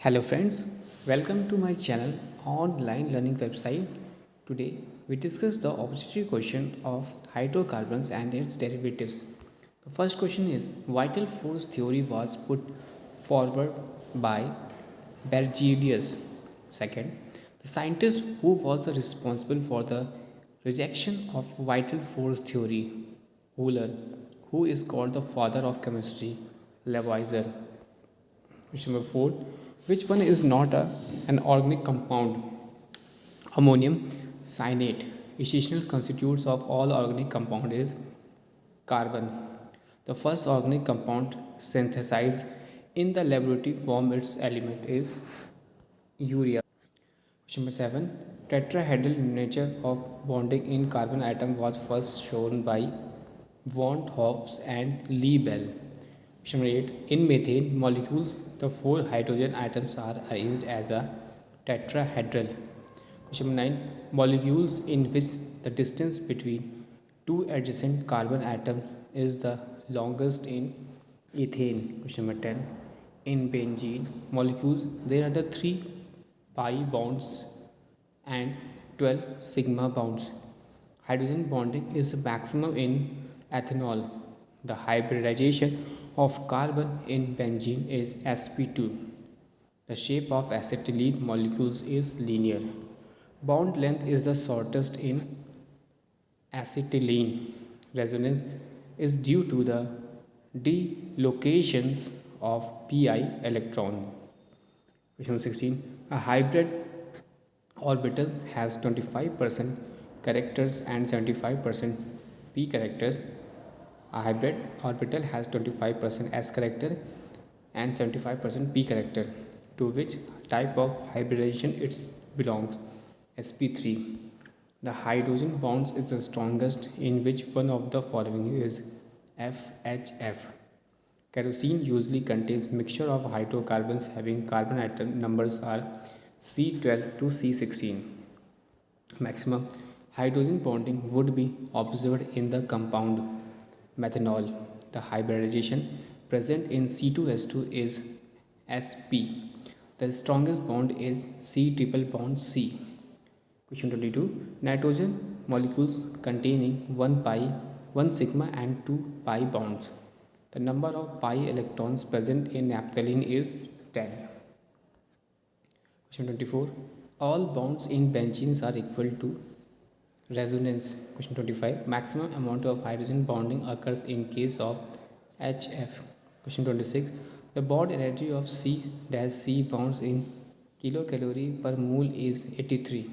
Hello friends, welcome to my channel online learning website. Today we discuss the opportunity question of hydrocarbons and its derivatives. The first question is vital force theory was put forward by Berzelius. Second, the scientist who was the responsible for the rejection of vital force theory, Euler, who is called the father of chemistry, Lavoisier. Question number 4. Which one is not an organic compound? Ammonium cyanate. Essential constituents of all organic compound is carbon. The first organic compound synthesized in the laboratory form its element is urea. Question number 7. Tetrahedral nature of bonding in carbon atom was first shown by von Hopf and Lee Bell. Question number 8. In methane molecules, the four hydrogen atoms are arranged as a tetrahedral. Question number 9. Molecules in which the distance between two adjacent carbon atoms is the longest in ethane. Question number 10. In benzene molecules, there are the 3 pi bonds and 12 sigma bonds. Hydrogen bonding is maximum in ethanol. The hybridization of carbon in benzene is sp2. The shape of acetylene molecules is linear. Bond length is the shortest in acetylene. Resonance is due to the delocations of pi electron. Question 16. A hybrid orbital has 25% characters and 75% p characters. A hybrid orbital has 25% s character and 75% p character. To which type of hybridization it belongs? sp3. The hydrogen bonds is the strongest in which one of the following is FHF. Kerosene usually contains mixture of hydrocarbons having carbon atom numbers are C12 to C16. Maximum hydrogen bonding would be observed in the compound methanol. The hybridization present in C2H2 is sp. The strongest bond is C triple bond C. Question 22. Nitrogen molecules containing 1 pi, 1 sigma and 2 pi bonds. The number of pi electrons present in naphthalene is 10. Question 24. All bonds in benzene are equal to resonance. Question 25. Maximum amount of hydrogen bonding occurs in case of HF. Question 26. The bond energy of C bonds in kilocalorie per mole is 83.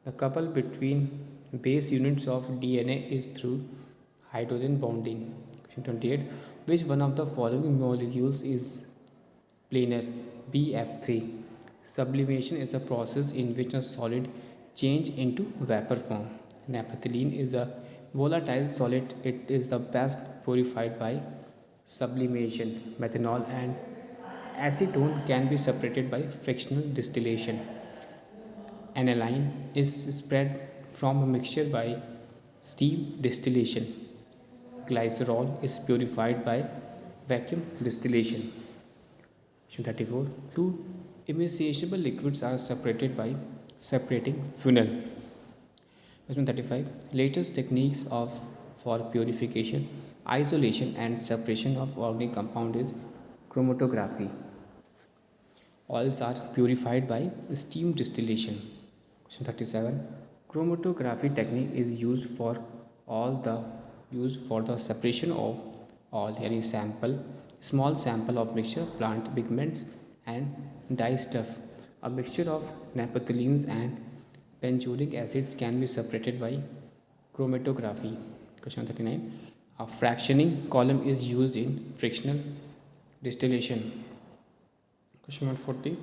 The couple between base units of DNA is through hydrogen bonding. Question 28. Which one of the following molecules is planar? BF3. Sublimation is a process in which a solid change into vapor form. Naphthalene is a volatile solid. It is the best purified by sublimation. Methanol and acetone can be separated by frictional distillation. Aniline is spread from a mixture by steam distillation. Glycerol is purified by vacuum distillation. Question 34. Two immiscible liquids are separated by separating funnel. Question 35. Latest techniques for purification, isolation and separation of organic compound is chromatography. Oils are purified by steam distillation. Question 37. Chromatography technique is used for the separation of all any small sample of mixture, plant pigments and dye stuff. A mixture of naphthalenes and benzoic acids can be separated by chromatography. Question 39. A fractioning column is used in frictional distillation. Question number 40.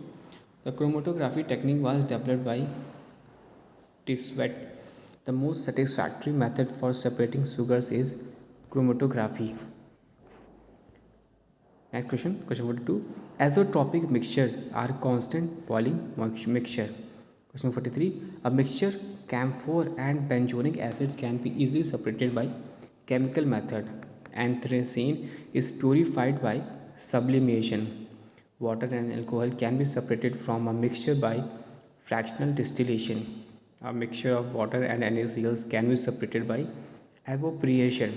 The chromatography technique was developed by Tiswet. The most satisfactory method for separating sugars is chromatography. Next question, question 42. Azeotropic mixtures are constant boiling mixture. Question 43. A mixture camphor and benzoic acids can be easily separated by chemical method. Anthracene is purified by sublimation. water and alcohol can be separated from a mixture by fractional distillation. A mixture of water and NaCl can be separated by evaporation.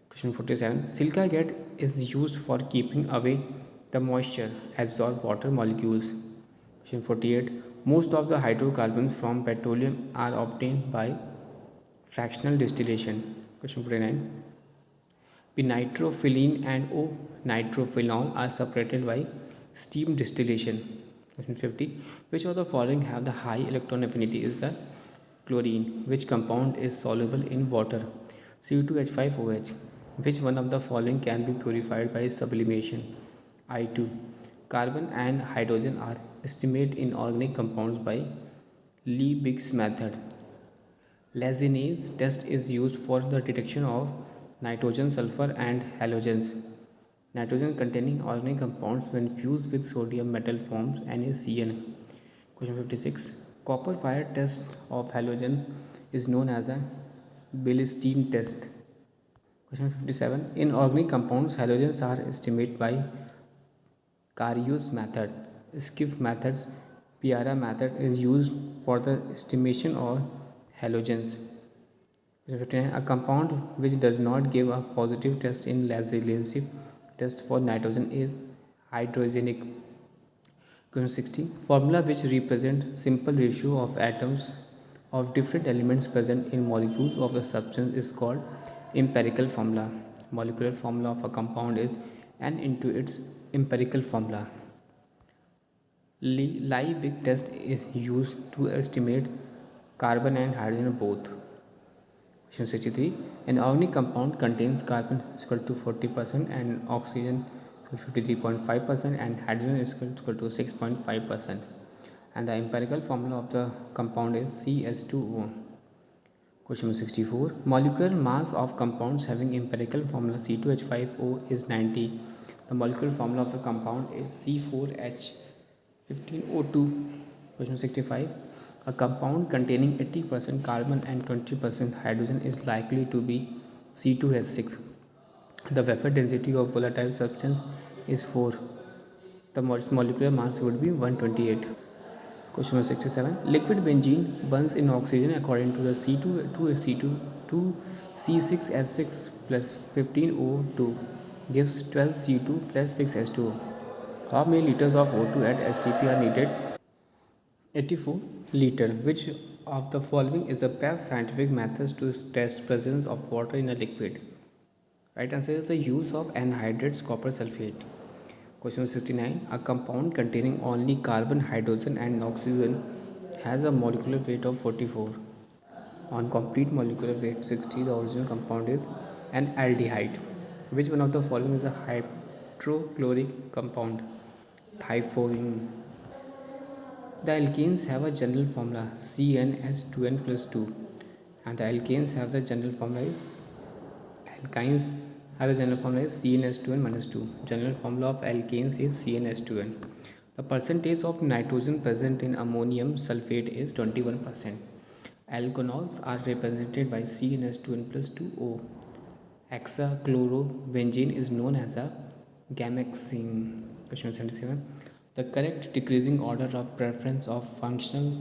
Question 47. Silica gate is used for keeping away the moisture absorbed water molecules. Question 48. Most of the hydrocarbons from petroleum are obtained by fractional distillation. Question 49. Nitrophenylene and O-nitrophenol are separated by steam distillation. Question 50. Which of the following have the high electron affinity? Is the chlorine. Which compound is soluble in water? Cu2H5OH. Which one of the following can be purified by sublimation? I2. Carbon and hydrogen are estimated in organic compounds by Liebig's method. Lazinase test is used for the detection of nitrogen, sulfur and halogens. Nitrogen containing organic compounds when fused with sodium metal forms NaCN. Question 56. Copper wire test of halogens is known as a Bilstein test. Question 57. In organic compounds, halogens are estimated by Carius method. Skiff methods. Piara method is used for the estimation of halogens. A compound which does not give a positive test in Lazinase test for nitrogen is hydrogenic. Question 60. Formula which represent simple ratio of atoms of different elements present in molecules of the substance is called empirical formula. Molecular formula of a compound is n into its empirical formula. Liebig test is used to estimate carbon and hydrogen both. Question 63. An organic compound contains carbon is equal to 40% and oxygen is 53.5% and hydrogen is equal to 6.5%. And the empirical formula of the compound is CH2O. Question 64. Molecular mass of compounds having empirical formula C2H5O is 90. The molecular formula of the compound is C4H15O2. Question 65. A compound containing 80% carbon and 20% hydrogen is likely to be C2H6. The vapor density of volatile substance is 4. The molecular mass would be 128. Question 67. Liquid benzene burns in oxygen according to the C6H6 plus 15O2 gives 12C2 plus 6H2O. How many liters of O2 at STP are needed? 84 liter. Which of the following is the best scientific methods to test presence of water in a liquid? Right answer is the use of anhydrates copper sulfate. Question 69. A compound containing only carbon, hydrogen and oxygen has a molecular weight of 44. On complete molecular weight 60, the original compound is an aldehyde. Which one of the following is a hydrochloric compound? Thiophenin. The alkanes have a general formula CnH2n plus 2 and the alkanes have the general formula is alkynes have the general formula is CnH2n minus 2. General formula of alkanes is CnH2n. The percentage of nitrogen present in ammonium sulfate is 21%. Alkanols are represented by CnH2n plus 2O. Hexachlorobenzene is known as a gamexene. Question 77. The correct decreasing order of preference of functional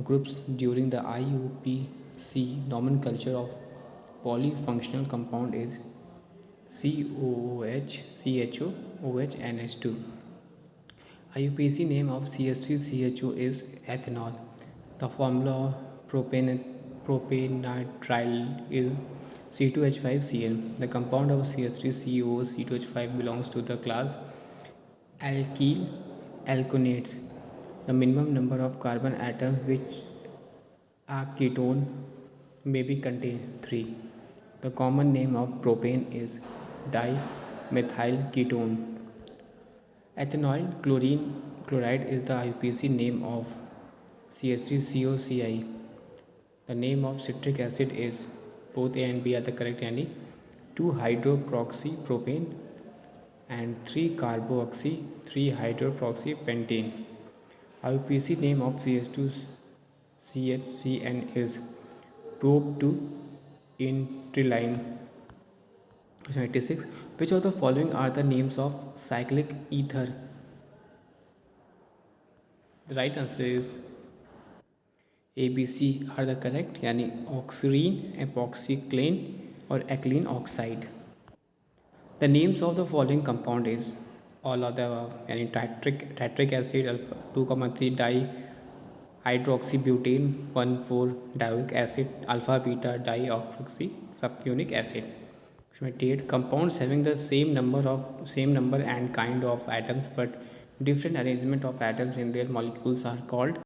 groups during the IUPAC nomenclature of polyfunctional compound is COOH, CHO, OH, NH2. IUPAC name of CH3CHO is ethanol. The formula of propanitrile is C2H5Cl. The compound of CH3COO C2H5 belongs to the class alkyl alkonates. The minimum number of carbon atoms which a ketone may be contain 3. The common name of propane is dimethyl ketone. Ethynyl chloride is the IUPAC name of CH3COCl. The name of citric acid is, both A and B are the correct, yani 2-hydroxypropane and 3-carboxy 3-hydroxypentane. IUPAC name of CH2CHCN is propyl-toluene. Question 86. Which of the following are the names of cyclic ether? The right answer is A, B, C are the correct, यानी oxirene, epoxyclane और ethylene oxide. The names of the following compound is all of the above, यानी tetric acid, alpha 2,3 dihydroxybutane, 1,4 dioic acid, alpha beta dioxy subunic acid. 28. Compounds having the same number and kind of atoms but different arrangement of atoms in their molecules are called